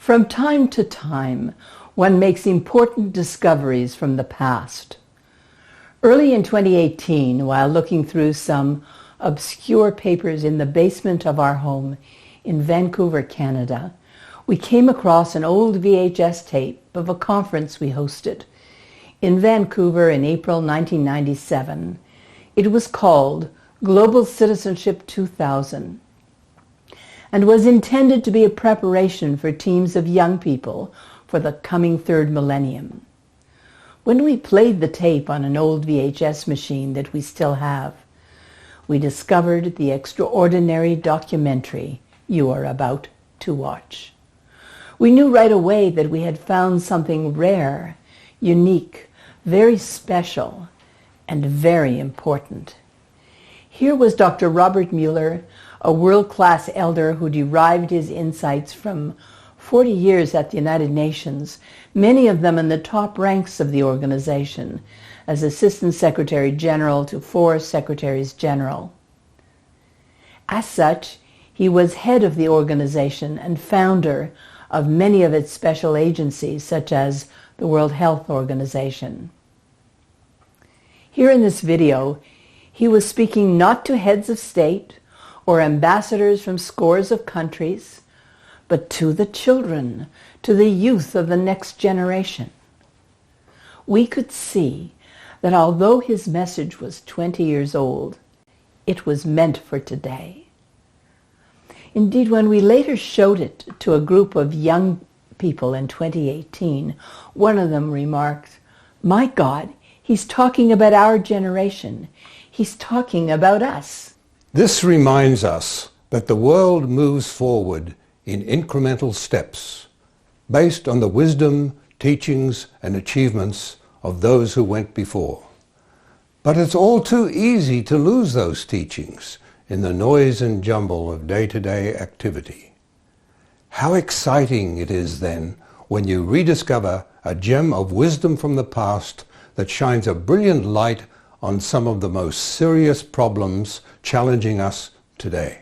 From time to time, one makes important discoveries from the past. Early in 2018, while looking through some obscure papers in the basement of our home in Vancouver, Canada, we came across an old VHS tape of a conference we hosted in Vancouver in April 1997. It was called Global Citizenship 2000 and was intended to be a preparation for teams of young people for the coming third millennium. When we played the tape on an old VHS machine that we still have, we discovered the extraordinary documentary you are about to watch. We knew right away that we had found something rare, unique, very special, and very important. Here was Dr. Robert Muller, a world-class elder who derived his insights from 40 years at the United Nations, many of them in the top ranks of the organization, as Assistant Secretary General to 4 Secretaries General. As such, he was head of the organization and founder of many of its special agencies, such as the World Health Organization. Here in this video, he was speaking not to heads of state or ambassadors from scores of countries, but to the children, to the youth of the next generation. We could see that although his message was 20 years old, it was meant for today. Indeed, when we later showed it to a group of young people in 2018, one of them remarked, "My God, he's talking about our generation. He's talking about us." This reminds us that the world moves forward in incremental steps based on the wisdom, teachings, and achievements of those who went before. But it's all too easy to lose those teachings in the noise and jumble of day-to-day activity. How exciting it is then when you rediscover a gem of wisdom from the past that shines a brilliant light on some of the most serious problems challenging us today.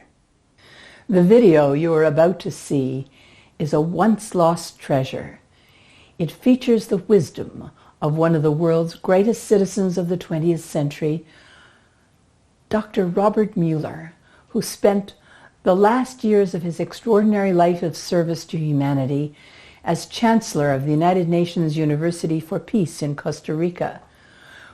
The video you are about to see is a once-lost treasure. It features the wisdom of one of the world's greatest citizens of the 20th century, Dr. Robert Muller, who spent the last years of his extraordinary life of service to humanity as Chancellor of the United Nations University for Peace in Costa Rica,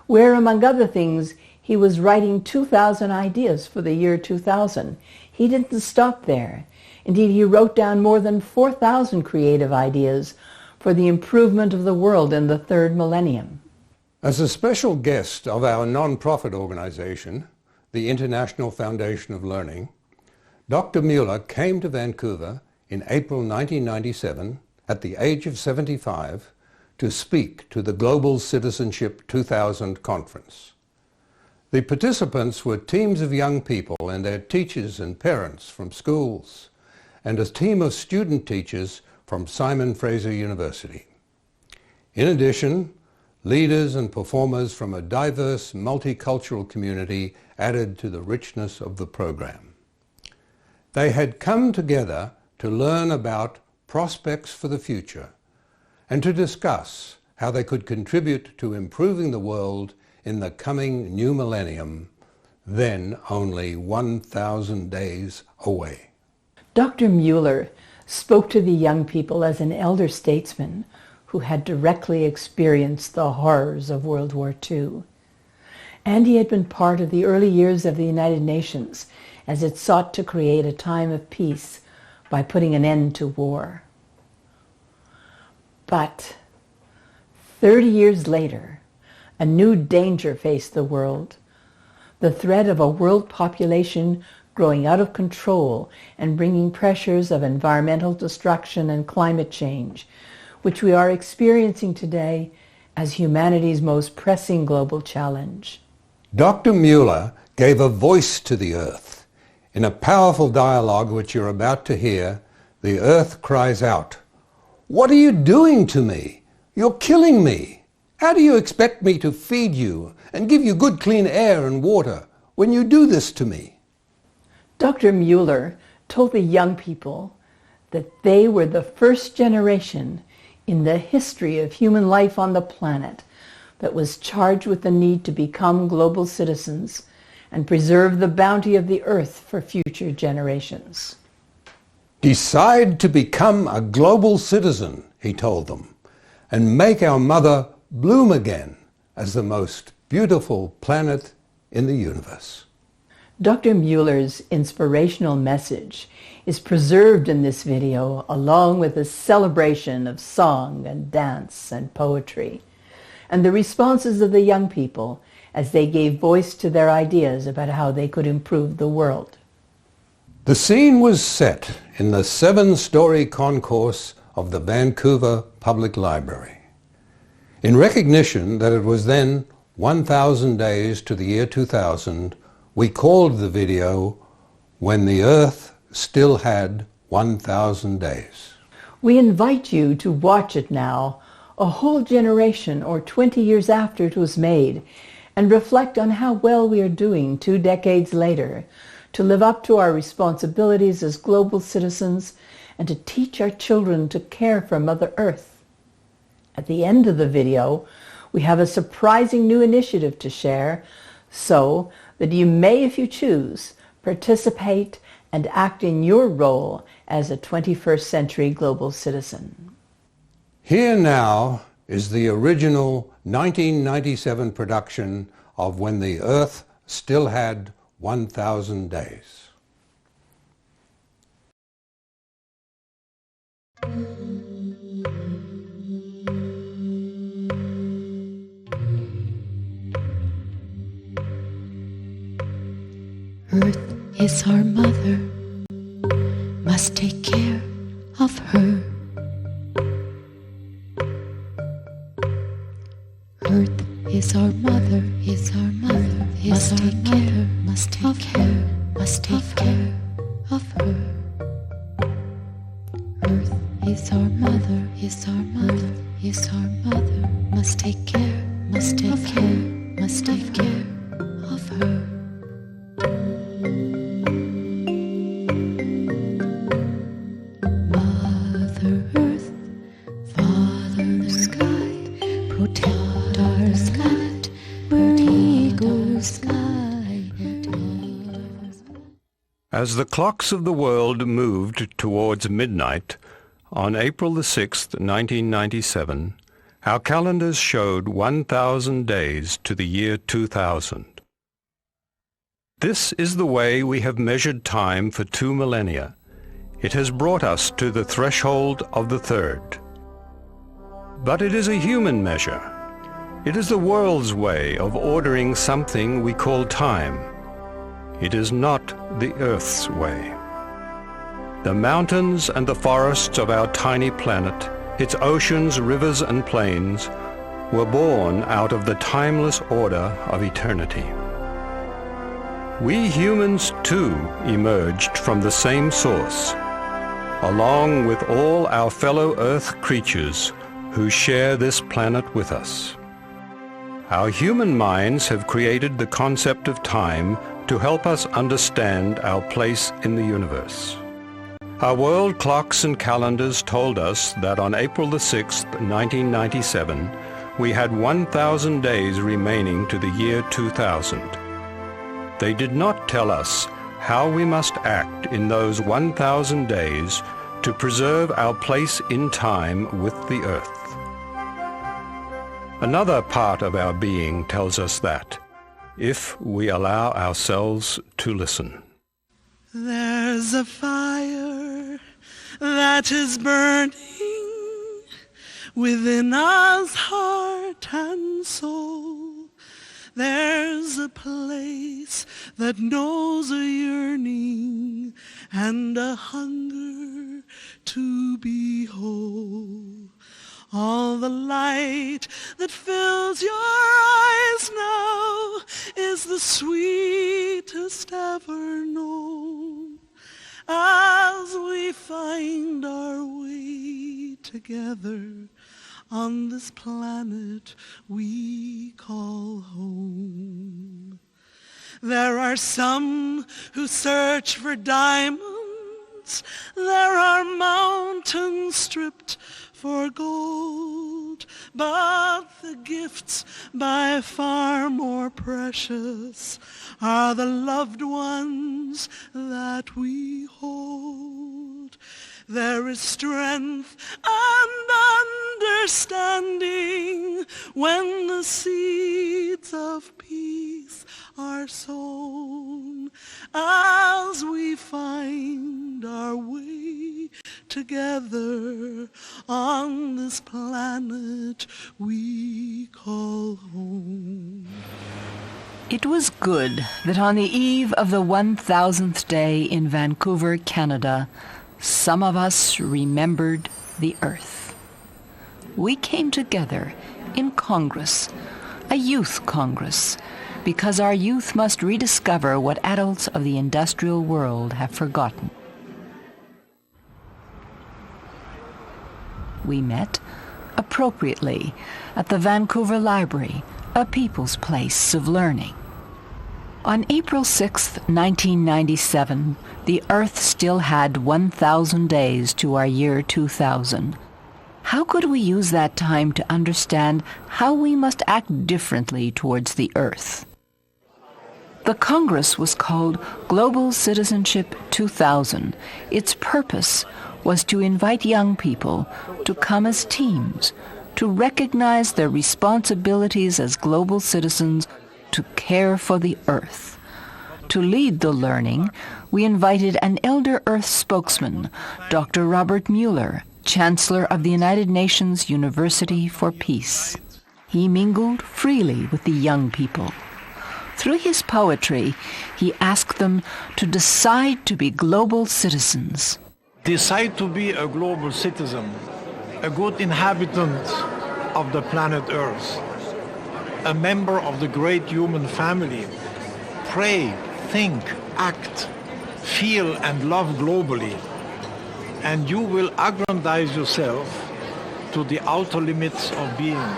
where, among other things, he was writing 2,000 ideas for the year 2000. He didn't stop there. Indeed, he wrote down more than 4,000 creative ideas for the improvement of the world in the third millennium. As a special guest of our non-profit organization, the International Foundation of Learning, Dr. Muller came to Vancouver in April 1997 at the age of 75 to speak to the Global Citizenship 2000 conference. The participants were teams of young people and their teachers and parents from schools, and a team of student teachers from Simon Fraser University. In addition, leaders and performers from a diverse multicultural community added to the richness of the program. They had come together to learn about prospects for the future and to discuss how they could contribute to improving the world in the coming new millennium, then only 1,000 days away. Dr. Muller spoke to the young people as an elder statesman who had directly experienced the horrors of World War II. And he had been part of the early years of the United Nations as it sought to create a time of peace by putting an end to war. But 30 years later, a new danger faced the world, the threat of a world population growing out of control and bringing pressures of environmental destruction and climate change, which we are experiencing today as humanity's most pressing global challenge. Dr. Muller gave a voice to the earth. In a powerful dialogue which you're about to hear, the earth cries out, "What are you doing to me? You're killing me. How do you expect me to feed you and give you good clean air and water when you do this to me?" Dr. Muller told the young people that they were the first generation in the history of human life on the planet that was charged with the need to become global citizens and preserve the bounty of the earth for future generations. Decide to become a global citizen, he told them, and make our mother bloom again as the most beautiful planet in the universe. Dr. Muller's inspirational message is preserved in this video along with a celebration of song and dance and poetry, and the responses of the young people as they gave voice to their ideas about how they could improve the world. The scene was set in the 7-story concourse of the Vancouver Public Library. In recognition that it was then 1,000 days to the year 2000, we called the video "When the Earth Still Had 1,000 Days." We invite you to watch it now, a whole generation or 20 years after it was made, and reflect on how well we are doing 2 decades later to live up to our responsibilities as global citizens and to teach our children to care for Mother Earth. At the end of the video, we have a surprising new initiative to share so that you may, if you choose, participate and act in your role as a 21st century global citizen. Here now is the original 1997 production of When the Earth Still Had 1,000 Days. Earth is our mother, must take care of her. Earth is our mother, must take care of her. Earth is our mother, must take care of her. Mother Earth, Father the sky, protect our sky, burn eagle sky. As the clocks of the world moved towards midnight, on April the 6th, 1997, our calendars showed 1,000 days to the year 2000. This is the way we have measured time for 2 millennia. It has brought us to the threshold of the third. But it is a human measure. It is the world's way of ordering something we call time. It is not the Earth's way. The mountains and the forests of our tiny planet, its oceans, rivers and plains, were born out of the timeless order of eternity. We humans too emerged from the same source, along with all our fellow Earth creatures who share this planet with us. Our human minds have created the concept of time to help us understand our place in the universe. Our world clocks and calendars told us that on April the 6th, 1997, we had 1,000 days remaining to the year 2000. They did not tell us how we must act in those 1,000 days to preserve our place in time with the Earth. Another part of our being tells us that, if we allow ourselves to listen. There's a fire that is burning within us, heart and soul. There's a place that knows a yearning and a hunger to be whole. All the light that fills your eyes now is the sweetest ever known. As we find our way together on this planet we call home. There are some who search for diamonds hearts. There are mountains stripped for gold, but the gifts by far more precious are the loved ones that we hold. There is strength and understanding when the seeds of peace are sown, as we find our way together on this planet we call home. It was good that on the eve of the 1000th day in Vancouver, Canada, some of us remembered the Earth. We came together in Congress, a youth Congress, because our youth must rediscover what adults of the industrial world have forgotten. We met, appropriately, at the Vancouver Library, a people's place of learning. On April 6, 1997, the Earth still had 1,000 days to our year 2000. How could we use that time to understand how we must act differently towards the Earth? The Congress was called Global Citizenship 2000. Its purpose was to invite young people to come as teams, to recognize their responsibilities as global citizens to care for the Earth. To lead the learning, we invited an Elder Earth spokesman, Dr. Robert Muller, Chancellor of the United Nations University for Peace. He mingled freely with the young people. Through his poetry, he asked them to decide to be global citizens. Decide to be a global citizen, a good inhabitant of the planet Earth, a member of the great human family. Pray, think, act, feel and love globally, and you will aggrandize yourself to the outer limits of being.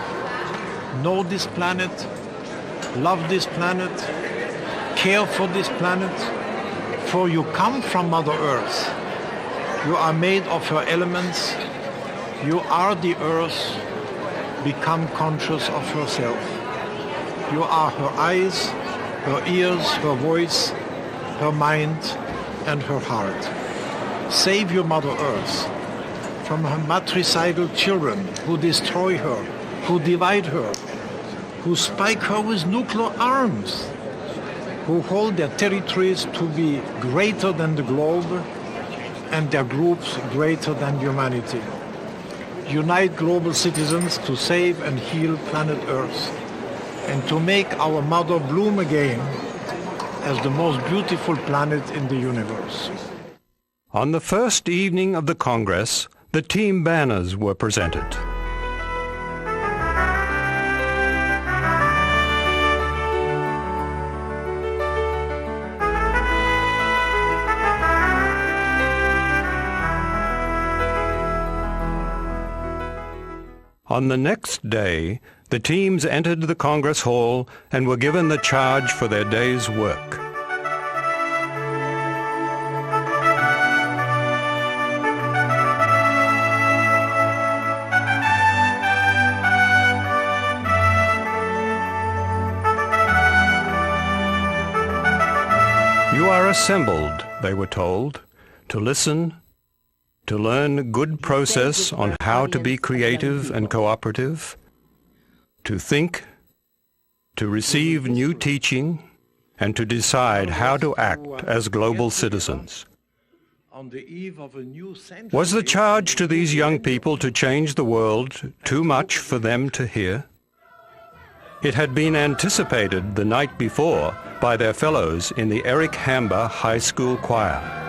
Know this planet, love this planet, care for this planet, for you come from Mother Earth. You are made of her elements. You are the Earth. Become conscious of herself. You are her eyes, her ears, her voice, her mind, and her heart. Save your Mother Earth from her matricidal children who destroy her, who divide her, who spike her with nuclear arms, who hold their territories to be greater than the globe and their groups greater than humanity. Unite global citizens to save and heal planet Earth and to make our mother bloom again as the most beautiful planet in the universe. On the first evening of the Congress, the team banners were presented. On the next day, the teams entered the Congress Hall and were given the charge for their day's work. You are assembled, they were told, to listen, to learn good process on how to be creative and cooperative, to think, to receive new teaching, and to decide how to act as global citizens. Was the charge to these young people to change the world too much for them to hear? It had been anticipated the night before by their fellows in the Eric Hamba High School Choir.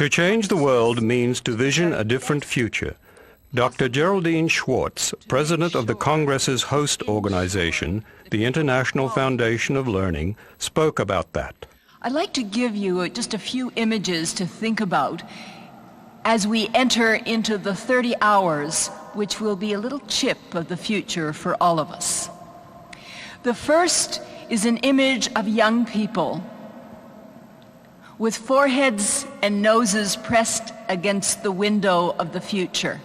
To change the world means to vision a different future. Dr. Geraldine Schwartz, president of the Congress's host organization, the International Foundation of Learning, spoke about that. I'd like to give you just a few images to think about as we enter into the 30 hours, which will be a little chip of the future for all of us. The first is an image of young people with foreheads and noses pressed against the window of the future,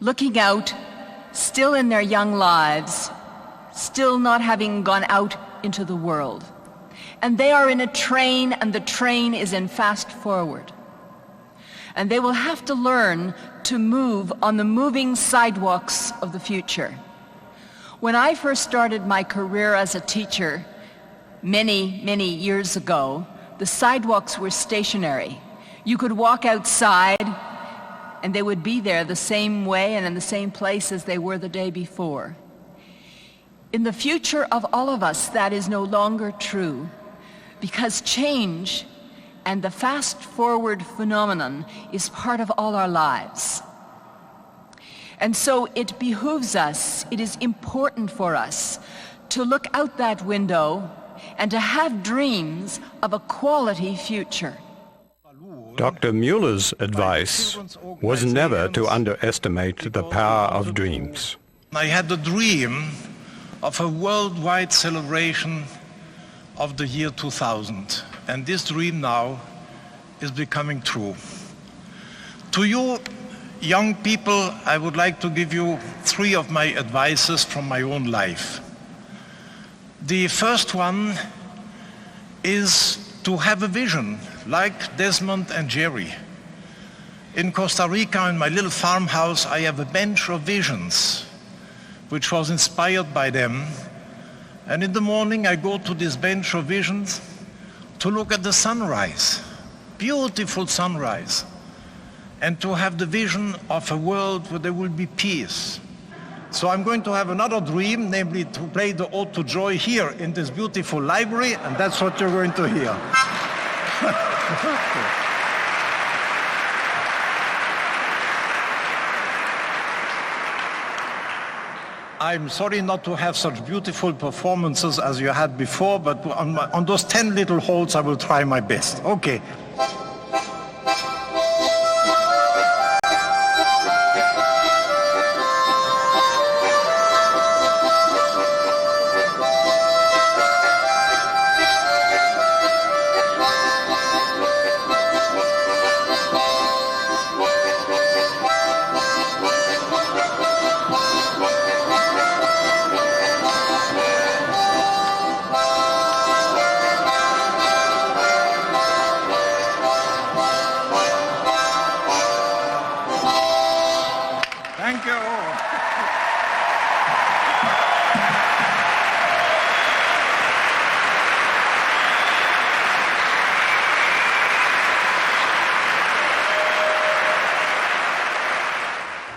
looking out, still in their young lives, still not having gone out into the world. And they are in a train, and the train is in fast forward. And they will have to learn to move on the moving sidewalks of the future. When I first started my career as a teacher many, many years ago, the sidewalks were stationary. You could walk outside and they would be there the same way and in the same place as they were the day before. In the future of all of us, that is no longer true, because change and the fast-forward phenomenon is part of all our lives. And so it behooves us, it is important for us to look out that window and to have dreams of a quality future. Dr. Muller's advice was never to underestimate the power of dreams. I had a dream of a worldwide celebration of the year 2000, and this dream now is becoming true. To you young people, I would like to give you 3 of my advices from my own life. The first one is to have a vision, like Desmond and Jerry. In Costa Rica, in my little farmhouse, I have a bench of visions, which was inspired by them. And in the morning, I go to this bench of visions to look at the sunrise, beautiful sunrise, and to have the vision of a world where there will be peace. So I'm going to have another dream, namely to play the Ode to Joy here in this beautiful library, and that's what you're going to hear. I'm sorry not to have such beautiful performances as you had before, but on those 10 little holes I will try my best. Okay.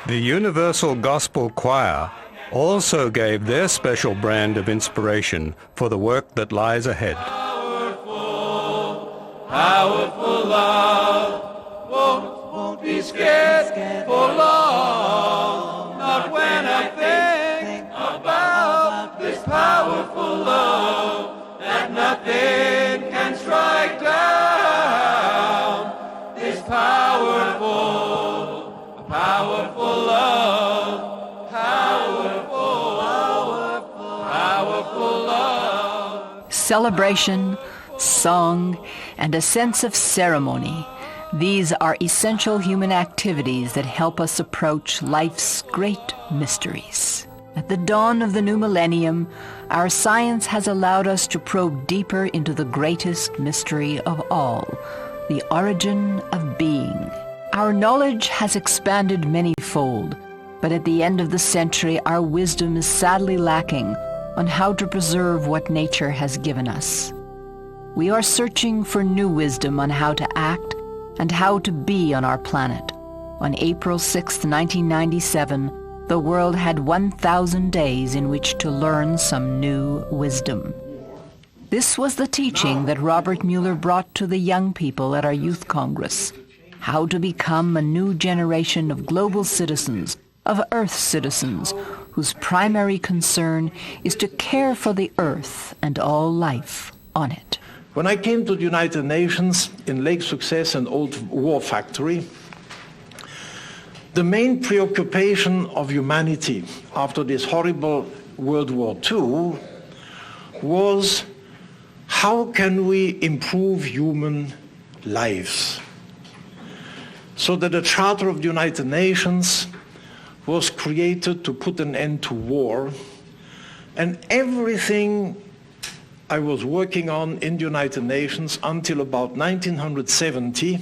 The Universal Gospel Choir also gave their special brand of inspiration for the work that lies ahead. Powerful, powerful love won't be scared for long. Not when I think about this powerful love that nothing can strike down. This powerful, powerful love, powerful, powerful, powerful love. Celebration, song, and a sense of ceremony. These are essential human activities that help us approach life's great mysteries. At the dawn of the new millennium, our science has allowed us to probe deeper into the greatest mystery of all, the origin of being. Our knowledge has expanded many-fold, but at the end of the century, our wisdom is sadly lacking on how to preserve what nature has given us. We are searching for new wisdom on how to act and how to be on our planet. On April 6, 1997, the world had 1,000 days in which to learn some new wisdom. This was the teaching that Robert Muller brought to the young people at our youth congress. How to become a new generation of global citizens, of Earth citizens, whose primary concern is to care for the Earth and all life on it. When I came to the United Nations in Lake Success and Old War Factory, the main preoccupation of humanity after this horrible World War II was how can we improve human lives? So that the Charter of the United Nations was created to put an end to war, and everything I was working on in the United Nations until about 1970,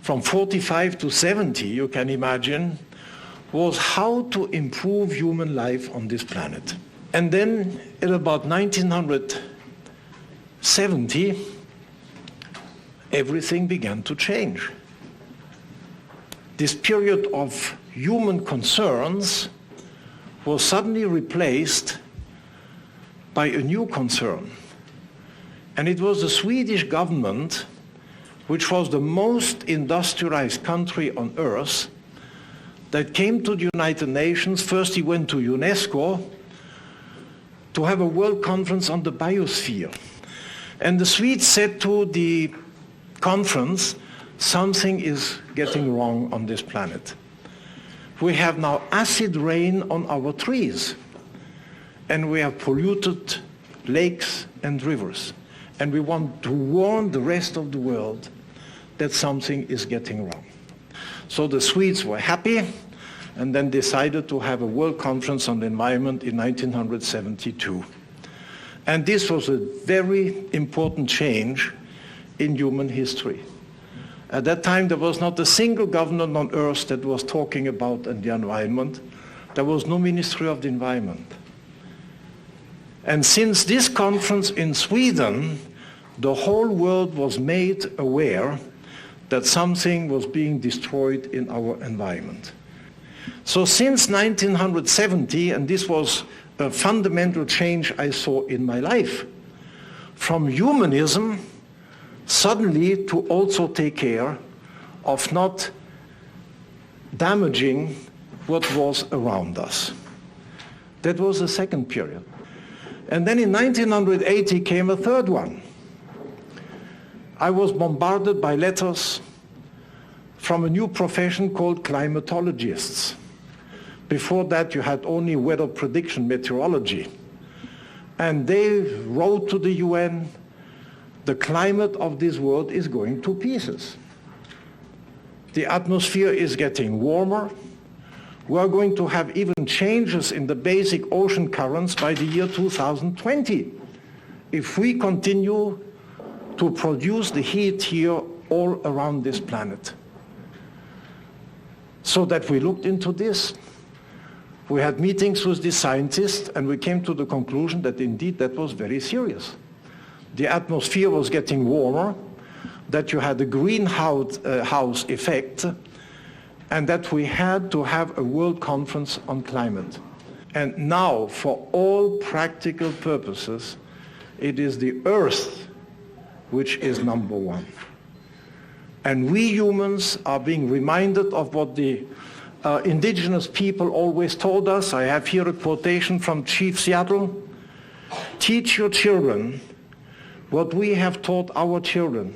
from 45 to 70, you can imagine, was how to improve human life on this planet. And then in about 1970, everything began to change. This period of human concerns was suddenly replaced by a new concern. And it was the Swedish government, which was the most industrialized country on earth, that came to the United Nations. First he went to UNESCO to have a world conference on the biosphere. And the Swedes said to the conference, something is getting wrong on this planet. We have now acid rain on our trees, and we have polluted lakes and rivers. And we want to warn the rest of the world that something is getting wrong. So the Swedes were happy and then decided to have a World Conference on the Environment in 1972. And this was a very important change in human history. At that time, there was not a single government on earth that was talking about the environment. There was no Ministry of the Environment. And since this conference in Sweden, the whole world was made aware that something was being destroyed in our environment. So since 1970, and this was a fundamental change I saw in my life, from humanism suddenly to also take care of not damaging what was around us. That was the second period. And then in 1980 came a third one. I was bombarded by letters from a new profession called climatologists. Before that, you had only weather prediction meteorology. And they wrote to the UN, the climate of this world is going to pieces. The atmosphere is getting warmer. We are going to have even changes in the basic ocean currents by the year 2020 if we continue to produce the heat here all around this planet. So that we looked into this. We had meetings with the scientists, and we came to the conclusion that indeed that was very serious. The atmosphere was getting warmer, that you had a greenhouse effect, and that we had to have a world conference on climate. And now, for all practical purposes, it is the Earth which is number one. And we humans are being reminded of what the indigenous people always told us. I have here a quotation from Chief Seattle. Teach your children what we have taught our children,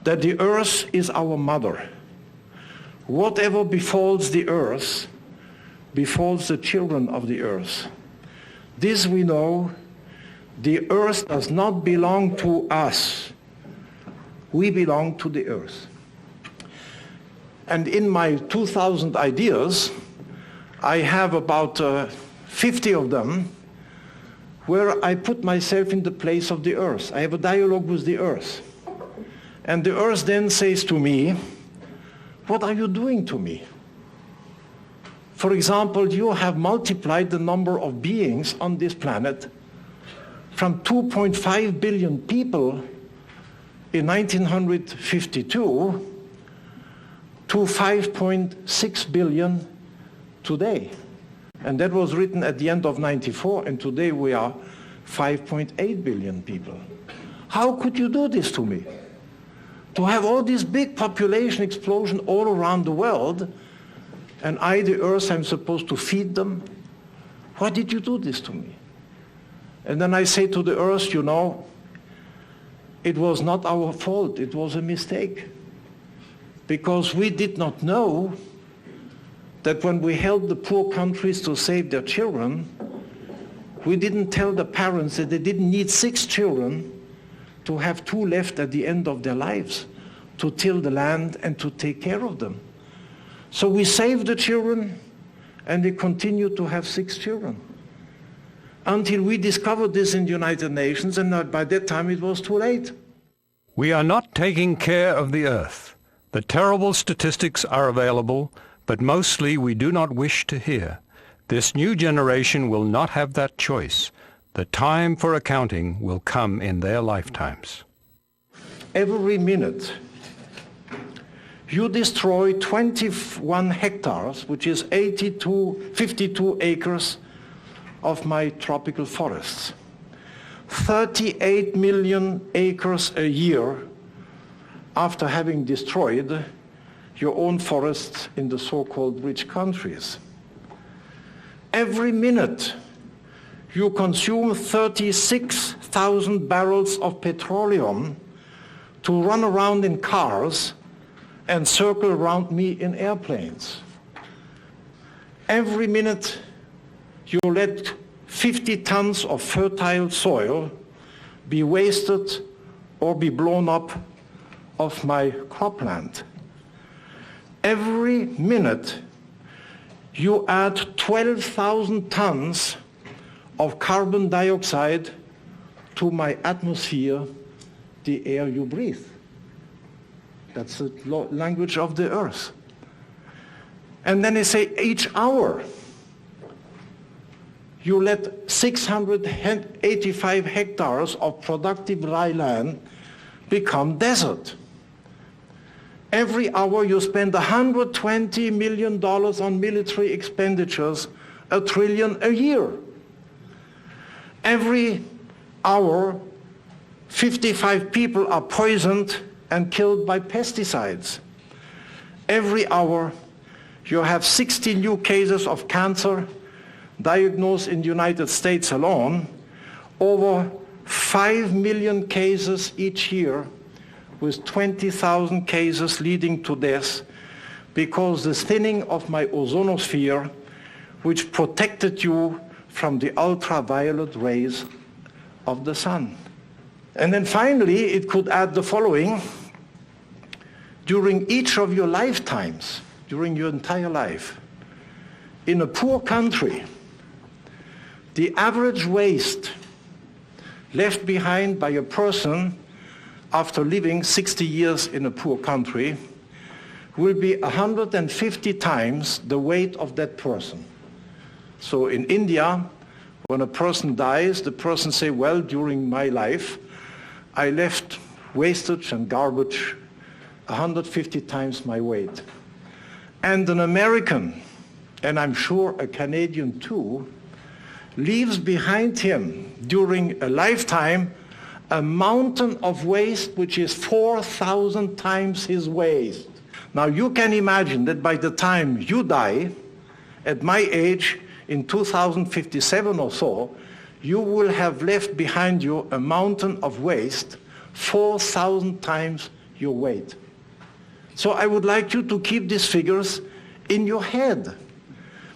that the earth is our mother. Whatever befalls the earth befalls the children of the earth. This we know, the earth does not belong to us. We belong to the earth. And in my 2,000 ideas, I have about 50 of them where I put myself in the place of the earth. I have a dialogue with the earth. And the earth then says to me, what are you doing to me? For example, you have multiplied the number of beings on this planet from 2.5 billion people in 1952 to 5.6 billion today. And that was written at the end of 94, and today we are 5.8 billion people. How could you do this to me? To have all this big population explosion all around the world, and I, the earth, I'm supposed to feed them? Why did you do this to me? And then I say to the earth, you know, it was not our fault, it was a mistake. Because we did not know that when we helped the poor countries to save their children, we didn't tell the parents that they didn't need 6 children to have 2 left at the end of their lives to till the land and to take care of them. So we saved the children and they continued to have 6 children. Until we discovered this in the United Nations, and by that time it was too late. We are not taking care of the earth. The terrible statistics are available, but mostly we do not wish to hear. This new generation will not have that choice. The time for accounting will come in their lifetimes. Every minute you destroy 21 hectares, which is 52 acres of my tropical forests. 38 million acres a year after having destroyed your own forests in the so-called rich countries. Every minute you consume 36,000 barrels of petroleum to run around in cars and circle around me in airplanes. Every minute you let 50 tons of fertile soil be wasted or be blown up of my cropland. Every minute you add 12,000 tons of carbon dioxide to my atmosphere, the air you breathe. That's the language of the earth. And then they say each hour you let 685 hectares of productive dry land become desert. Every hour you spend $120 million on military expenditures, $1 trillion a year. Every hour, 55 people are poisoned and killed by pesticides. Every hour, you have 60 new cases of cancer diagnosed in the United States alone, over 5 million cases each year, with 20,000 cases leading to death because the thinning of my ozonosphere, which protected you from the ultraviolet rays of the sun. And then finally, it could add the following. During each of your lifetimes, during your entire life, in a poor country, the average waste left behind by a person after living 60 years in a poor country will be 150 times the weight of that person. So in India, when a person dies, the person say, well, during my life, I left wastage and garbage 150 times my weight. And an American, and I'm sure a Canadian too, leaves behind him during a lifetime a mountain of waste which is 4,000 times his waste. Now you can imagine that by the time you die, at my age, in 2057 or so, you will have left behind you a mountain of waste 4,000 times your weight. So I would like you to keep these figures in your head.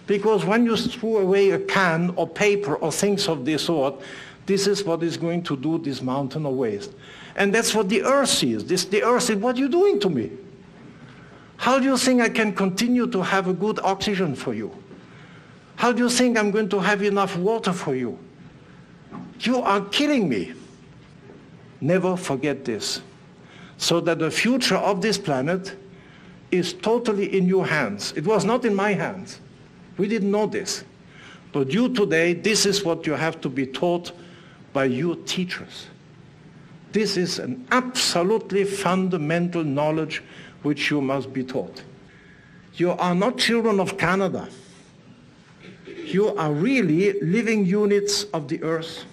Because when you throw away a can or paper or things of this sort, this is what is going to do this mountain of waste. And that's what the earth sees. The earth says, what are you doing to me? How do you think I can continue to have a good oxygen for you? How do you think I'm going to have enough water for you? You are killing me. Never forget this. So that the future of this planet is totally in your hands. It was not in my hands. We didn't know this. But you today, this is what you have to be taught by your teachers. This is an absolutely fundamental knowledge which you must be taught. You are not children of Canada. You are really living units of the earth.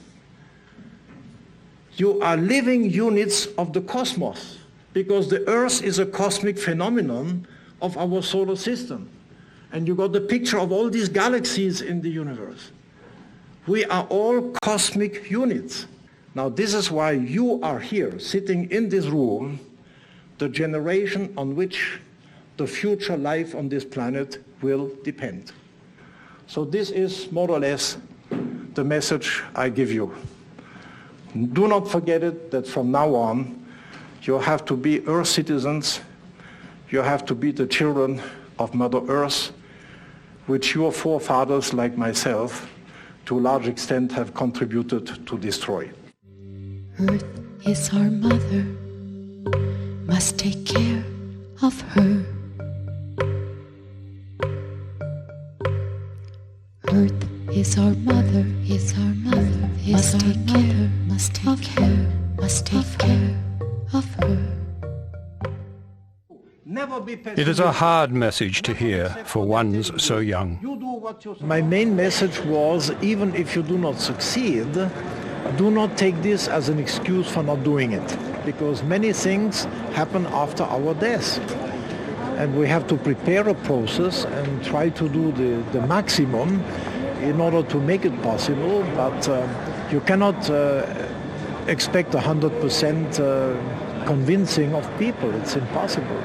You are living units of the cosmos, because the earth is a cosmic phenomenon of our solar system. And you got the picture of all these galaxies in the universe. We are all cosmic units. Now, this is why you are here, sitting in this room, the generation on which the future life on this planet will depend. So this is more or less the message I give you. Do not forget it, that from now on, you have to be Earth citizens. You have to be the children of Mother Earth, which your forefathers, like myself, to a large extent have contributed to destroy. Earth is our mother, must take care of her. Earth is our mother, must take care of her. It is a hard message to hear for ones so young. My main message was, even if you do not succeed, do not take this as an excuse for not doing it, because many things happen after our death. And we have to prepare a process and try to do the maximum in order to make it possible, but you cannot expect 100% convincing of people. It's impossible.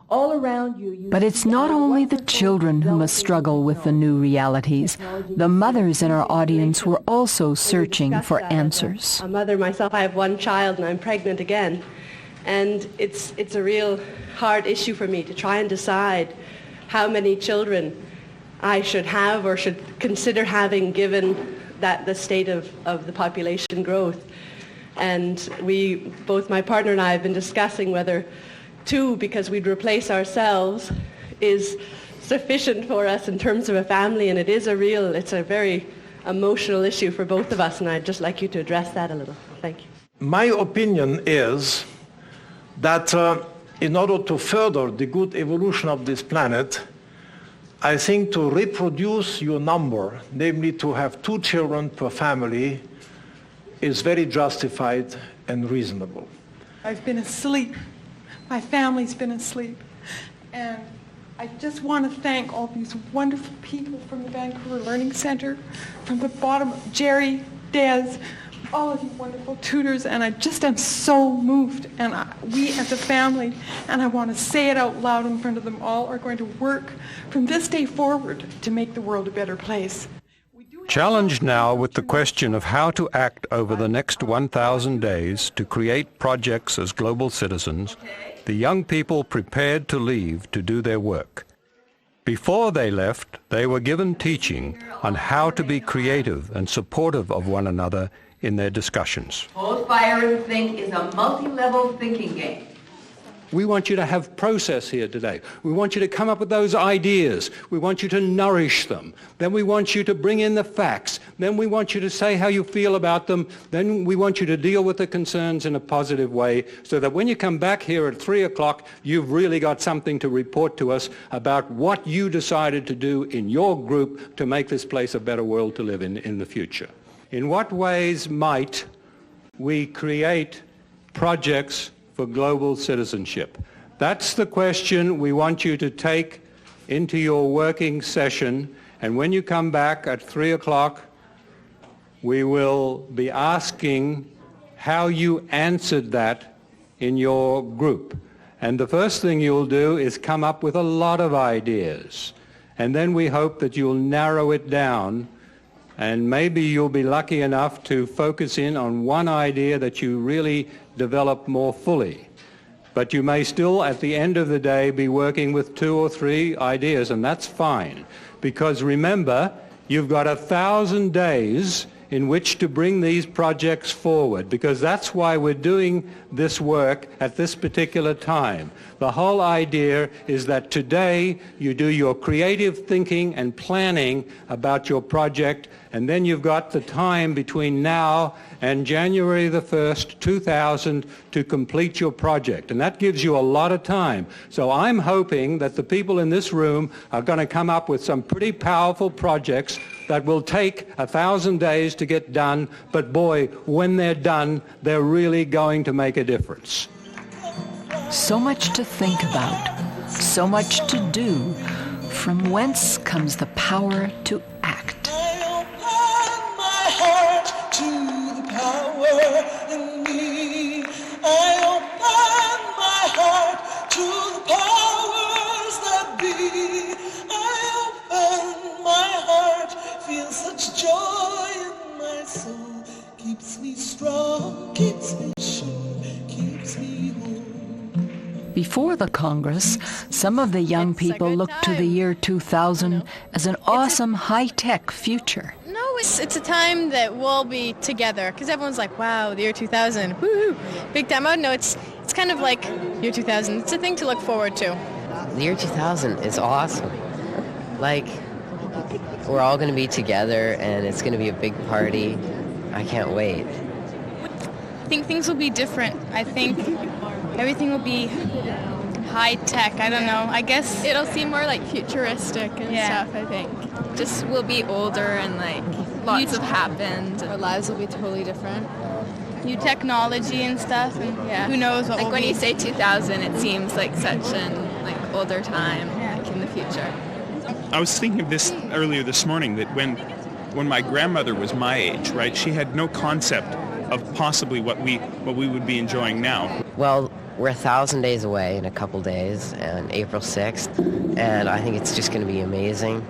All around you, But it's not only the children who must struggle with the new realities. The mothers in our audience were also searching for answers. A mother myself, I have one child and I'm pregnant again. And it's a real hard issue for me to try and decide how many children I should have or should consider having, given that the state of the population growth. And both my partner and I have been discussing whether 2, because we'd replace ourselves, is sufficient for us in terms of a family, and it's a very emotional issue for both of us, and I'd just like you to address that a little. Thank you. My opinion is that in order to further the good evolution of this planet, I think to reproduce your number, namely to have 2 children per family, is very justified and reasonable. I've been asleep. My family's been asleep. And I just want to thank all these wonderful people from the Vancouver Learning Center, from the bottom, Jerry, Des, all of you wonderful tutors, and I just am so moved. And we as a family, and I want to say it out loud in front of them all, are going to work from this day forward to make the world a better place. Challenged now with the question of how to act over the next 1,000 days to create projects as global citizens, the young people prepared to leave to do their work. Before they left, they were given teaching on how to be creative and supportive of one another in their discussions. Hold fire and think is a multi-level thinking game. We want you to have process here today. We want you to come up with those ideas. We want you to nourish them. Then we want you to bring in the facts. Then we want you to say how you feel about them. Then we want you to deal with the concerns in a positive way so that when you come back here at 3 o'clock, you've really got something to report to us about what you decided to do in your group to make this place a better world to live in the future. In what ways might we create projects for global citizenship? That's the question we want you to take into your working session, and when you come back at 3 o'clock, we will be asking how you answered that in your group. And the first thing you'll do is come up with a lot of ideas, and then we hope that you'll narrow it down, and maybe you'll be lucky enough to focus in on one idea that you really develop more fully. But you may still, at the end of the day, be working with 2 or 3 ideas, and that's fine. Because remember, you've got 1,000 days in which to bring these projects forward, because that's why we're doing this work at this particular time. The whole idea is that today you do your creative thinking and planning about your project, and then you've got the time between now and January the 1st, 2000 to complete your project. And that gives you a lot of time. So I'm hoping that the people in this room are going to come up with some pretty powerful projects that will take 1,000 days to get done, but boy, when they're done, they're really going to make a difference. So much to think about, so much to do, from whence comes the power to act. I open my heart to the power soul, keeps me strong, keeps me sure, keeps me whole. Before the Congress, some of the young people looked to the year 2000 as an awesome high-tech future. No, it's a time that we'll be together, because everyone's like, wow, the year 2000, woohoo, big time. Oh, no, it's kind of like year 2000. It's a thing to look forward to. The year 2000 is awesome. Like, we're all going to be together, and it's going to be a big party. I can't wait. I think things will be different. I think everything will be high-tech. I don't know. I guess it'll seem more like futuristic and stuff, I think. Just we'll be older and like lots have happened. Our lives will be totally different. New technology and stuff, and who knows what. Like when you say 2000, it seems like such an like older time, like in the future. I was thinking of this earlier this morning, that when my grandmother was my age, right, she had no concept of possibly what we would be enjoying now. Well, we're 1,000 days away in a couple days, and April 6th, and I think it's just going to be amazing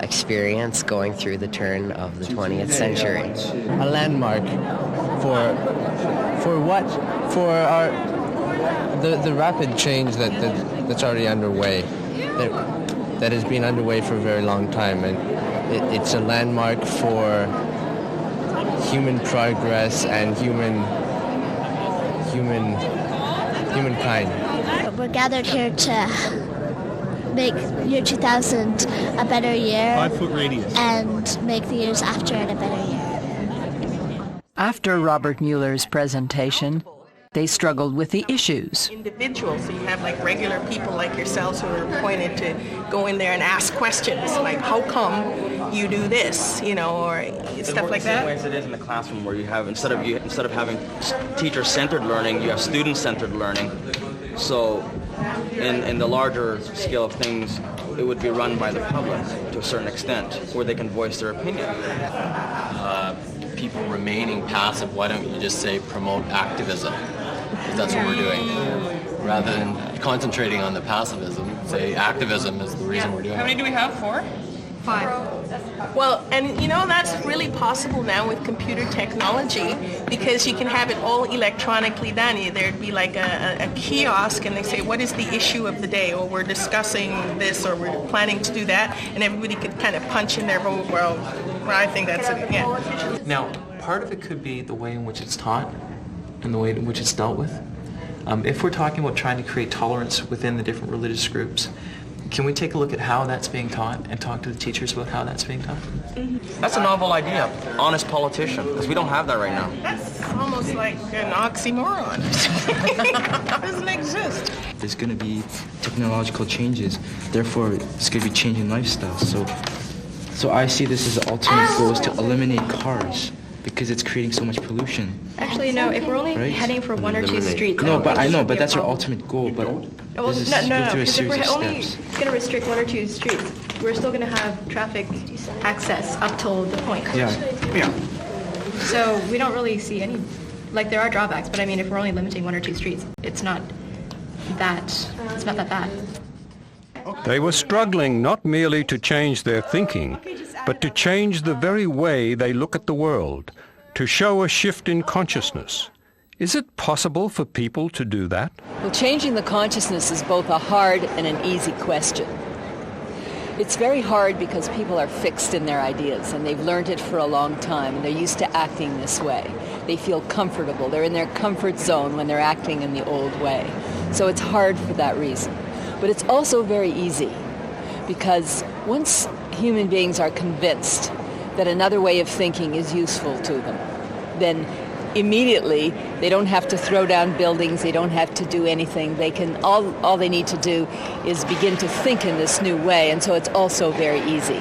experience going through the turn of the 20th century. A landmark for what? For the rapid change that's already underway, that has been underway for a very long time, and it's a landmark for human progress and humankind. We're gathered here to make year 2000 a better year. 5-foot radius. And make the years after it a better year. After Robert Muller's presentation, they struggled with the issues. Individuals, so you have like regular people like yourselves who are appointed to go in there and ask questions like, how come you do this, you know, or stuff like that. The same way as it is in the classroom, where you have instead of having teacher-centered learning, you have student-centered learning. So, in the larger scale of things, it would be run by the public to a certain extent, where they can voice their opinion. People remaining passive, why don't you just say promote activism? Because that's what we're doing. Rather than concentrating on the passivism, say activism is the reason we're doing it. How many do we have? 4? 5. Well, and you know, that's really possible now with computer technology, because you can have it all electronically done. There'd be like a kiosk, and they say, what is the issue of the day? Or we're discussing this, or we're planning to do that, and everybody could kind of punch in their vote. Well, I think that's it, yeah. Now, part of it could be the way in which it's taught and the way in which it's dealt with. If we're talking about trying to create tolerance within the different religious groups, can we take a look at how that's being taught and talk to the teachers about how that's being taught? That's a novel idea, honest politician, because we don't have that right now. That's almost like an oxymoron. It doesn't exist. There's going to be technological changes, therefore there's going to be changing lifestyles. So I see this as the ultimate goal is to eliminate cars, because it's creating so much pollution. Actually, no, if we're only heading for 1 or 2 streets. No, but I know, but that's our ultimate goal. But this is go through a series of steps. If we're only going to restrict 1 or 2 streets, we're still going to have traffic access up till the point. Yeah. So we don't really see any, like there are drawbacks, but I mean, if we're only limiting 1 or 2 streets, it's not that bad. They were struggling not merely to change their thinking, but to change the very way they look at the world, to show a shift in consciousness. Is it possible for people to do that? Well, changing the consciousness is both a hard and an easy question. It's very hard because people are fixed in their ideas, and they've learned it for a long time, and they're used to acting this way. They feel comfortable. They're in their comfort zone when they're acting in the old way. So it's hard for that reason. But it's also very easy, because once human beings are convinced that another way of thinking is useful to them, then immediately they don't have to throw down buildings, they don't have to do anything. They can all they need to do is begin to think in this new way, and so it's also very easy.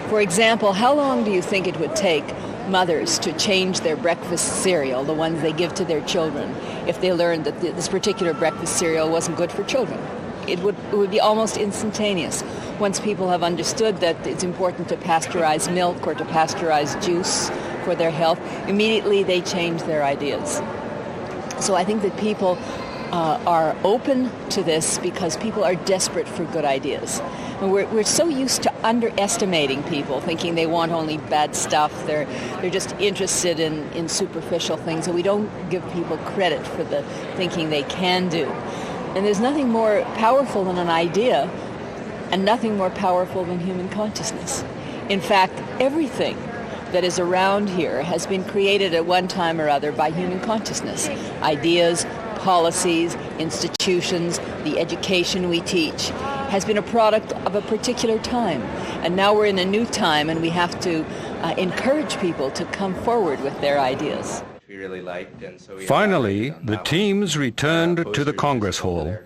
For example, how long do you think it would take mothers to change their breakfast cereal, the ones they give to their children, if they learned that this particular breakfast cereal wasn't good for children? It would be almost instantaneous. Once people have understood that it's important to pasteurize milk or to pasteurize juice for their health, immediately they change their ideas. So I think that people are open to this because people are desperate for good ideas. We're so used to underestimating people, thinking they want only bad stuff. They're just interested in superficial things, and we don't give people credit for the thinking they can do. And there's nothing more powerful than an idea, and nothing more powerful than human consciousness. In fact, everything that is around here has been created at one time or other by human consciousness. Ideas, policies, institutions, the education we teach has been a product of a particular time. And now we're in a new time, and we have to encourage people to come forward with their ideas. We really liked, and so Finally, the teams returned to the Congress Hall,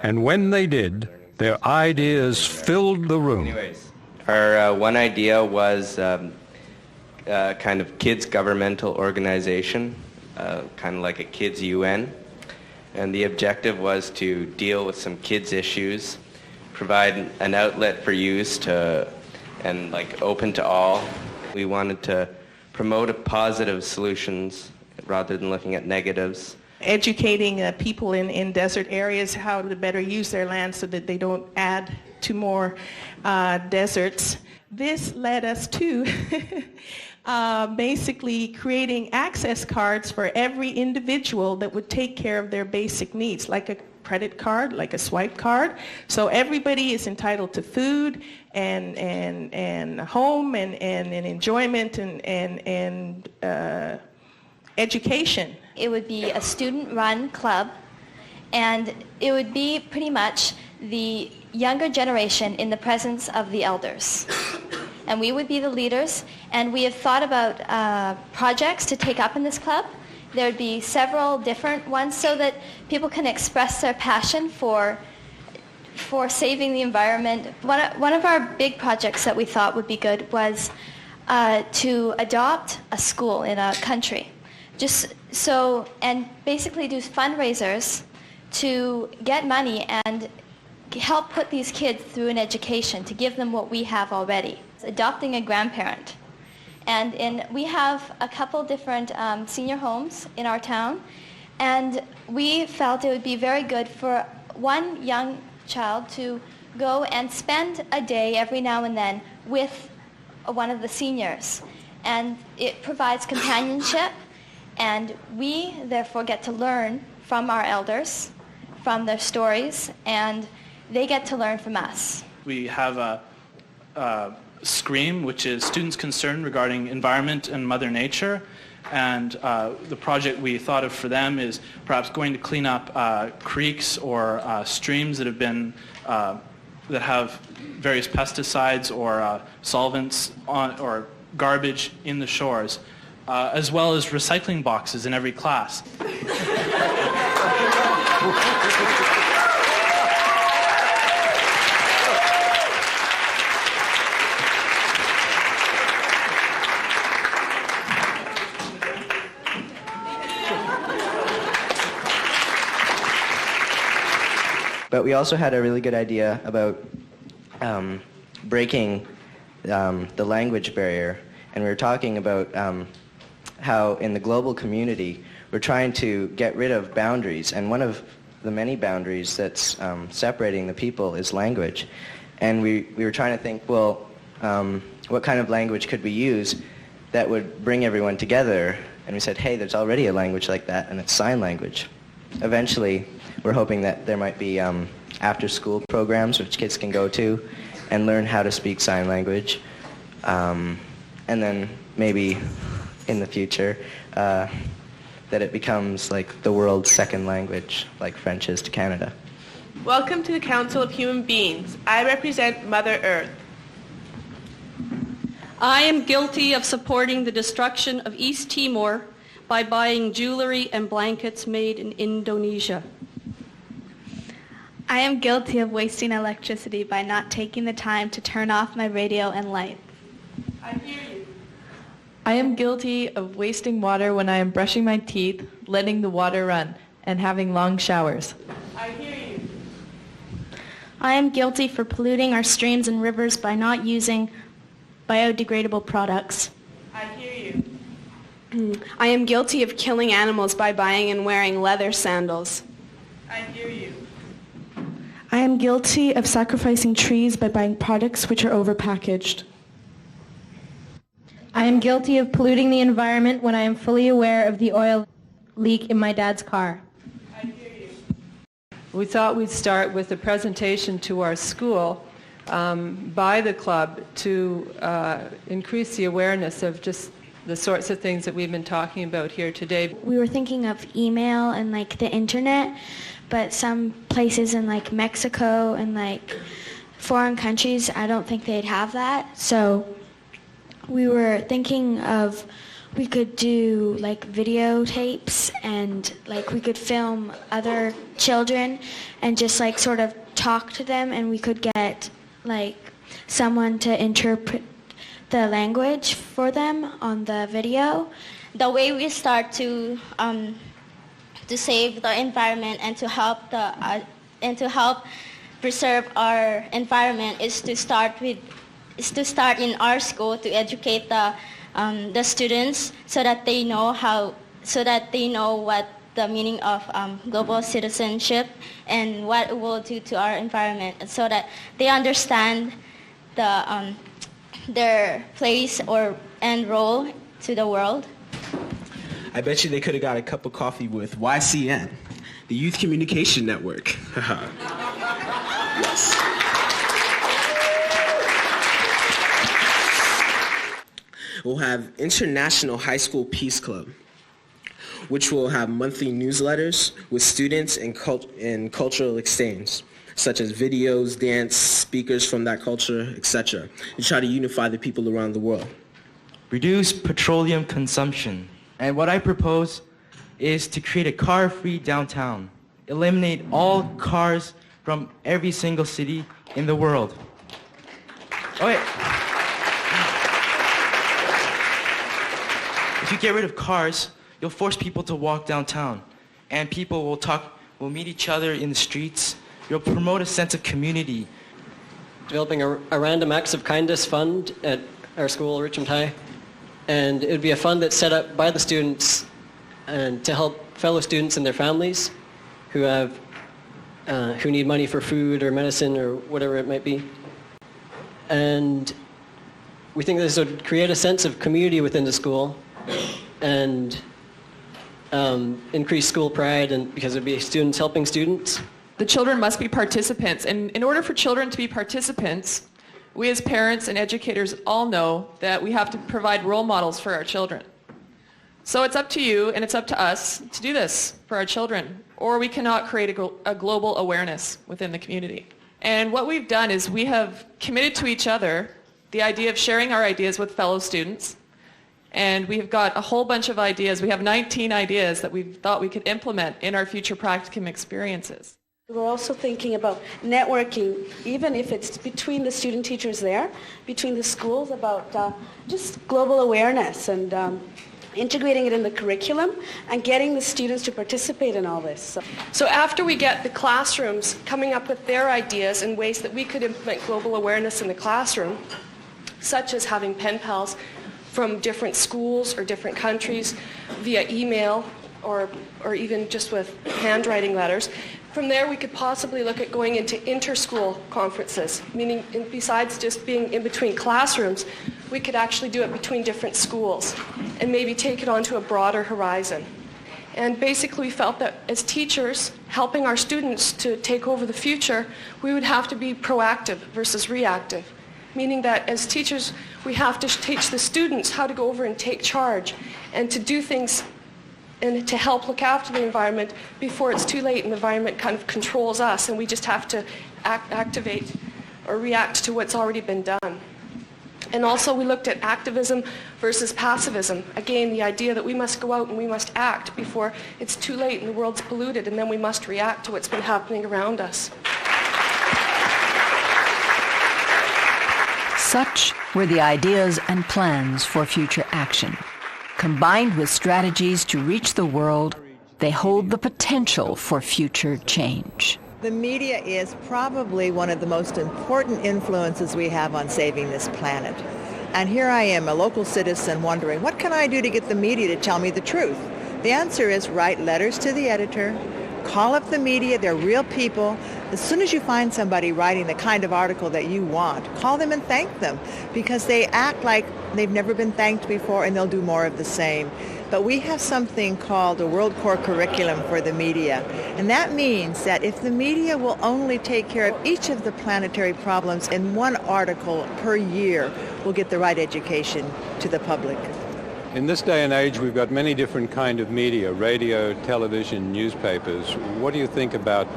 and when they did, their ideas filled the room. Anyways, our one idea was kind of kids' governmental organization, kind of like a kids' UN. And the objective was to deal with some kids' issues, provide an outlet for use and like open to all. We wanted to promote positive solutions rather than looking at negatives. Educating people in desert areas how to better use their land so that they don't add to more deserts. This led us to basically creating access cards for every individual that would take care of their basic needs, like a credit card, like a swipe card. So everybody is entitled to food and home and enjoyment and education. It would be a student-run club, and it would be pretty much the younger generation in the presence of the elders. And we would be the leaders, and we have thought about projects to take up in this club. There would be several different ones so that people can express their passion for saving the environment. One of our big projects that we thought would be good was to adopt a school in a country. And basically do fundraisers to get money and help put these kids through an education, to give them what we have already. Adopting a grandparent. And we have a couple different senior homes in our town, and we felt it would be very good for one young child to go and spend a day every now and then with one of the seniors. And it provides companionship, and we therefore get to learn from our elders, from their stories, and they get to learn from us. We have a SCREAM, which is Students Concerned Regarding Environment and Mother Nature, and the project we thought of for them is perhaps going to clean up creeks or streams that have been that have various pesticides or solvents or garbage in the shores, as well as recycling boxes in every class. But we also had a really good idea about breaking the language barrier. And we were talking about how in the global community we're trying to get rid of boundaries. And one of the many boundaries that's separating the people is language. And we were trying to think, well, what kind of language could we use that would bring everyone together? And we said, hey, there's already a language like that, and it's sign language. Eventually, we're hoping that there might be after-school programs which kids can go to and learn how to speak sign language. And then maybe in the future that it becomes like the world's second language, like French is to Canada. Welcome to the Council of Human Beings. I represent Mother Earth. I am guilty of supporting the destruction of East Timor by buying jewelry and blankets made in Indonesia. I am guilty of wasting electricity by not taking the time to turn off my radio and light. I hear you. I am guilty of wasting water when I am brushing my teeth, letting the water run, and having long showers. I hear you. I am guilty for polluting our streams and rivers by not using biodegradable products. I hear you. I am guilty of killing animals by buying and wearing leather sandals. I hear you. I am guilty of sacrificing trees by buying products which are overpackaged. I am guilty of polluting the environment when I am fully aware of the oil leak in my dad's car. We thought we'd start with a presentation to our school by the club to increase the awareness of just the sorts of things that we've been talking about here today. We were thinking of email and like the internet, but some places in like Mexico and like foreign countries, I don't think they'd have that. So we were thinking of we could do like videotapes and like we could film other children and just like sort of talk to them, and we could get like someone to interpret the language for them on the video. The way we start to save the environment and to help preserve our environment is to start in our school to educate the students so that they know what the meaning of global citizenship and what it will do to our environment, so that they understand their place and role to the world. I bet you they could have got a cup of coffee with YCN, the Youth Communication Network. Yes. We'll have International High School Peace Club, which will have monthly newsletters with students and cultural exchange, such as videos, dance, speakers from that culture, etc., to try to unify the people around the world. Reduce petroleum consumption. And what I propose is to create a car-free downtown. Eliminate all cars from every single city in the world. Okay. If you get rid of cars, you'll force people to walk downtown, and people will meet each other in the streets. You'll promote a sense of community. Developing a random acts of kindness fund at our school, Richmond High, and it would be a fund that's set up by the students and to help fellow students and their families who need money for food or medicine or whatever it might be. And we think this would create a sense of community within the school and increase school pride, and because it would be students helping students. The children must be participants, and in order for children to be participants, we as parents and educators all know that we have to provide role models for our children. So it's up to you and it's up to us to do this for our children, or we cannot create a global awareness within the community. And what we've done is we have committed to each other the idea of sharing our ideas with fellow students. And we've got a whole bunch of ideas. We have 19 ideas that we thought we could implement in our future practicum experiences. We're also thinking about networking, even if it's between the student teachers there, between the schools, about just global awareness and integrating it in the curriculum and getting the students to participate in all this. So after we get the classrooms coming up with their ideas and ways that we could implement global awareness in the classroom, such as having pen pals from different schools or different countries via email or even just with handwriting letters. From there, we could possibly look at going into inter-school conferences, meaning besides just being in between classrooms, we could actually do it between different schools and maybe take it onto a broader horizon. And basically we felt that as teachers, helping our students to take over the future, we would have to be proactive versus reactive, meaning that as teachers, we have to teach the students how to go over and take charge and to do things and to help look after the environment before it's too late and the environment kind of controls us and we just have to activate or react to what's already been done. And also we looked at activism versus passivism. Again, the idea that we must go out and we must act before it's too late and the world's polluted, and then we must react to what's been happening around us. Such were the ideas and plans for future action. Combined with strategies to reach the world, they hold the potential for future change. The media is probably one of the most important influences we have on saving this planet. And here I am, a local citizen, wondering, what can I do to get the media to tell me the truth? The answer is write letters to the editor, call up the media, they're real people. As soon as you find somebody writing the kind of article that you want, call them and thank them, because they act like they've never been thanked before, and they'll do more of the same. But we have something called a World Core Curriculum for the media, and that means that if the media will only take care of each of the planetary problems in one article per year, we'll get the right education to the public. In this day and age, we've got many different kind of media, radio, television, newspapers. What do you think about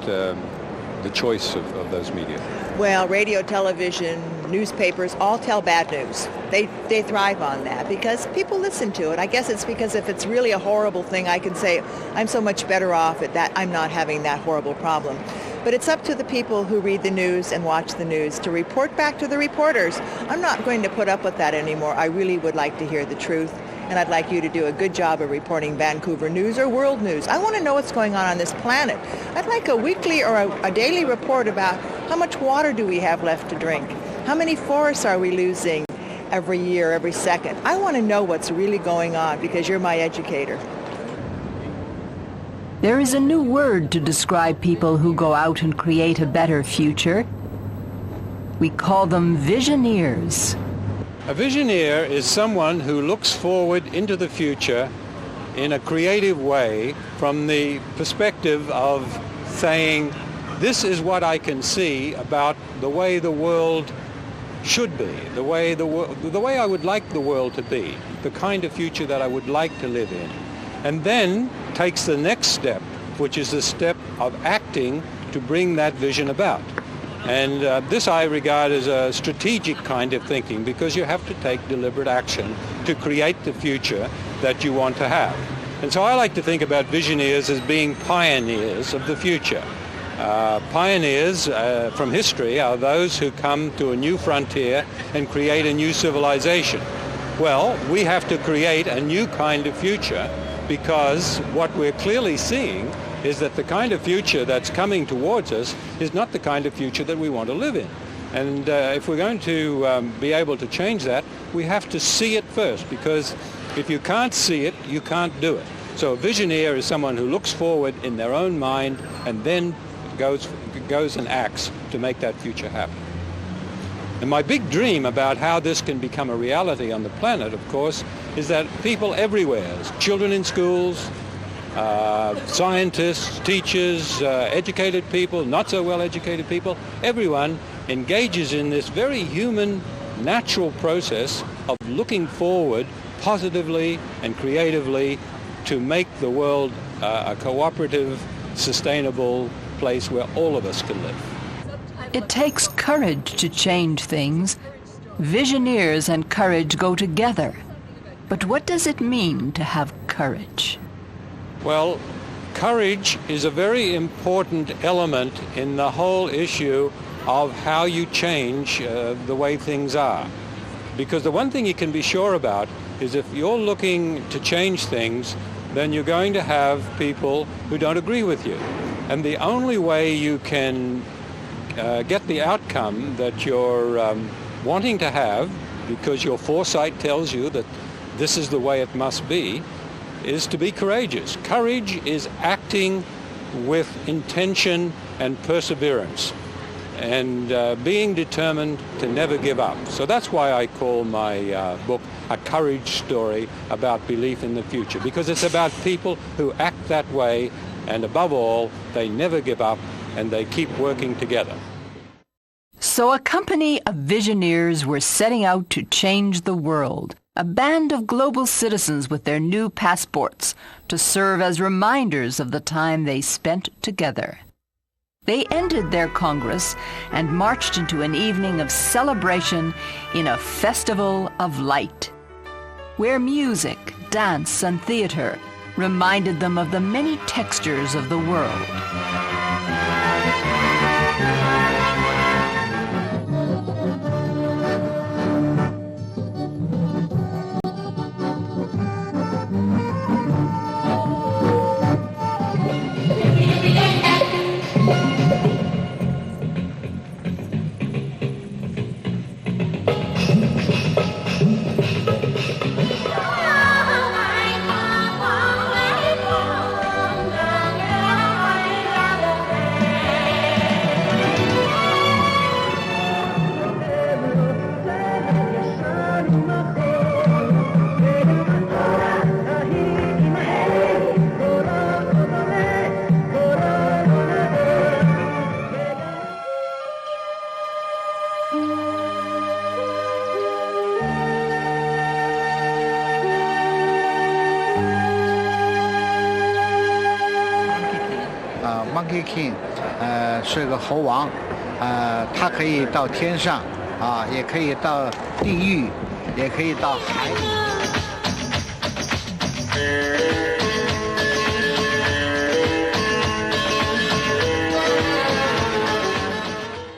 the choice of those media? Well, radio, television, newspapers all tell bad news. They thrive on that because people listen to it. I guess it's because if it's really a horrible thing, I can say I'm so much better off at that I'm not having that horrible problem. But it's up to the people who read the news and watch the news to report back to the reporters. I'm not going to put up with that anymore. I really would like to hear the truth. And I'd like you to do a good job of reporting Vancouver news or world news. I want to know what's going on this planet. I'd like a weekly or a daily report about how much water do we have left to drink? How many forests are we losing every year, every second? I want to know what's really going on because you're my educator. There is a new word to describe people who go out and create a better future. We call them visioneers. A visioneer is someone who looks forward into the future in a creative way from the perspective of saying, this is what I can see about the way the world should be, the way I would like the world to be, the kind of future that I would like to live in. And then takes the next step, which is the step of acting to bring that vision about. And this I regard as a strategic kind of thinking because you have to take deliberate action to create the future that you want to have. And so I like to think about visioneers as being pioneers of the future. Pioneers from history are those who come to a new frontier and create a new civilization. Well, we have to create a new kind of future because what we're clearly seeing is that the kind of future that's coming towards us is not the kind of future that we want to live in. And if we're going to be able to change that, we have to see it first, because if you can't see it, you can't do it. So a visioneer is someone who looks forward in their own mind and then goes and acts to make that future happen. And my big dream about how this can become a reality on the planet, of course, is that people everywhere, children in schools, scientists, teachers, educated people, not so well educated people, everyone engages in this very human, natural process of looking forward positively and creatively to make the world a cooperative, sustainable place where all of us can live. It takes courage to change things. Visioneers and courage go together. But what does it mean to have courage? Well, courage is a very important element in the whole issue of how you change the way things are. Because the one thing you can be sure about is if you're looking to change things, then you're going to have people who don't agree with you. And the only way you can get the outcome that you're wanting to have, because your foresight tells you that this is the way it must be, is to be courageous. Courage is acting with intention and perseverance and being determined to never give up. So that's why I call my book a courage story about belief in the future, because it's about people who act that way, and above all, they never give up and they keep working together. So a company of visioneers were setting out to change the world. A band of global citizens with their new passports to serve as reminders of the time they spent together. They ended their Congress and marched into an evening of celebration in a festival of light, where music, dance, and theater reminded them of the many textures of the world. Monkey King， 是个猴王，它可以到天上，也可以到地狱，也可以到海里。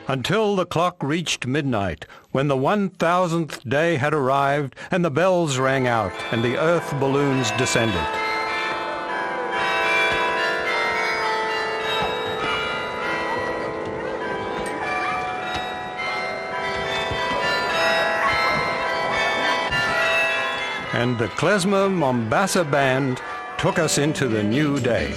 Until the clock reached midnight, when the 1000th day had arrived and the bells rang out and the earth balloons descended. And the Klezmer Mombasa Band took us into the new day.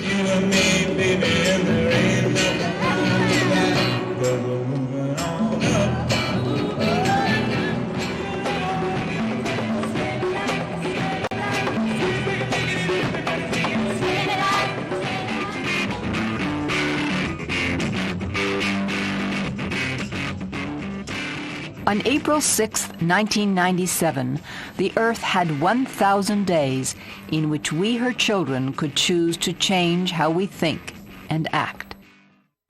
On April 6, 1997, the Earth had 1,000 days in which we, her children, could choose to change how we think and act.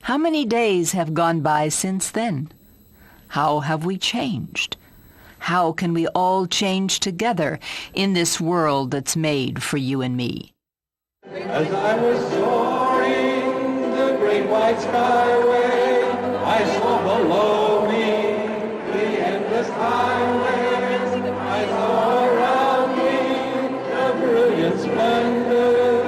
How many days have gone by since then? How have we changed? How can we all change together in this world that's made for you and me? As I was soaring the great white skyway, I saw below me endless highways. I saw around me the brilliant splendor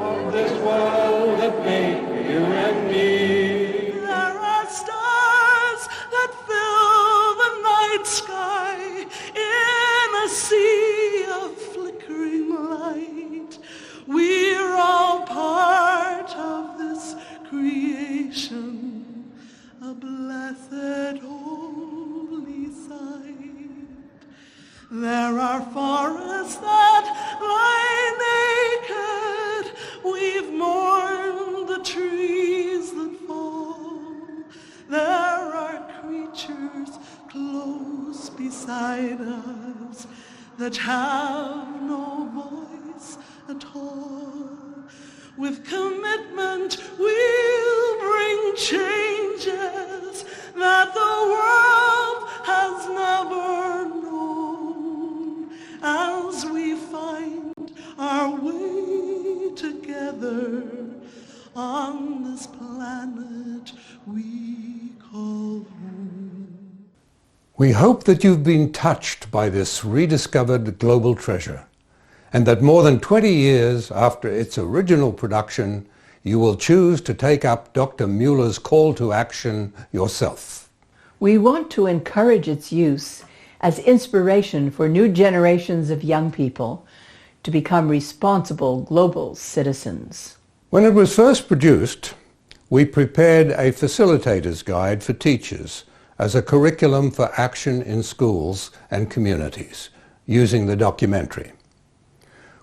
of this world that made you and me. There are stars that fill the night sky in a sea of flickering light. We're all part of this creation, a blessed holy sight. There are forests that lie naked. We've mourned the trees that fall. There are creatures close beside us that have no voice at all. With commitment, we'll bring changes that the world has never known, as we find our way together on this planet we call home. We hope that you've been touched by this rediscovered global treasure, and that more than 20 years after its original production, you will choose to take up Dr. Muller's call to action yourself. We want to encourage its use as inspiration for new generations of young people to become responsible global citizens. When it was first produced, we prepared a facilitator's guide for teachers as a curriculum for action in schools and communities, using the documentary.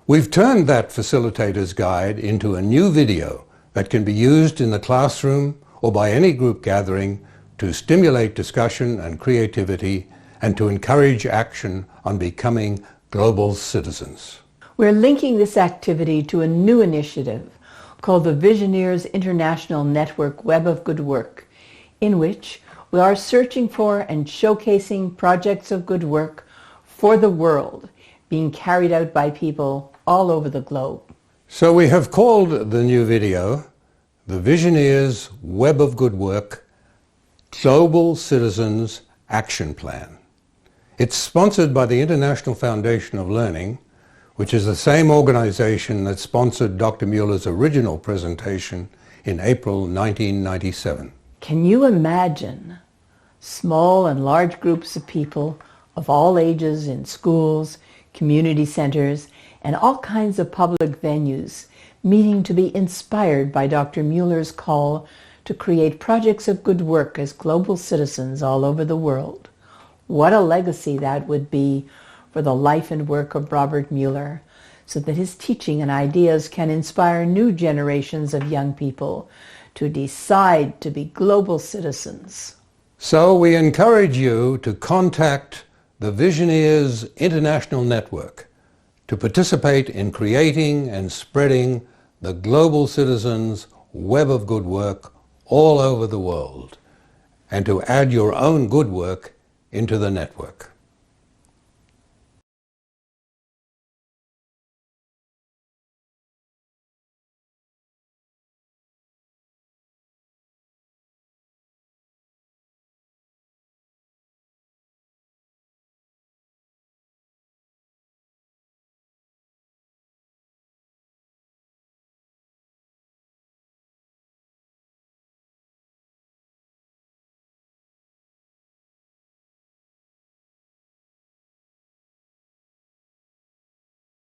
We've turned that facilitator's guide into a new video that can be used in the classroom or by any group gathering to stimulate discussion and creativity and to encourage action on becoming global citizens. We're linking this activity to a new initiative called the Visioneers International Network Web of Good Work, in which we are searching for and showcasing projects of good work for the world being carried out by people all over the globe. So we have called the new video the Visioneers Web of Good Work Global Citizens Action Plan. It's sponsored by the International Foundation of Learning, which is the same organization that sponsored Dr. Muller's original presentation in April 1997. Can you imagine small and large groups of people of all ages in schools, community centers, and all kinds of public venues meeting to be inspired by Dr. Muller's call to create projects of good work as global citizens all over the world? What a legacy that would be for the life and work of Robert Muller, so that his teaching and ideas can inspire new generations of young people to decide to be global citizens. So we encourage you to contact the Visioneers International Network to participate in creating and spreading the Global Citizens web of good work all over the world, and to add your own good work into the network.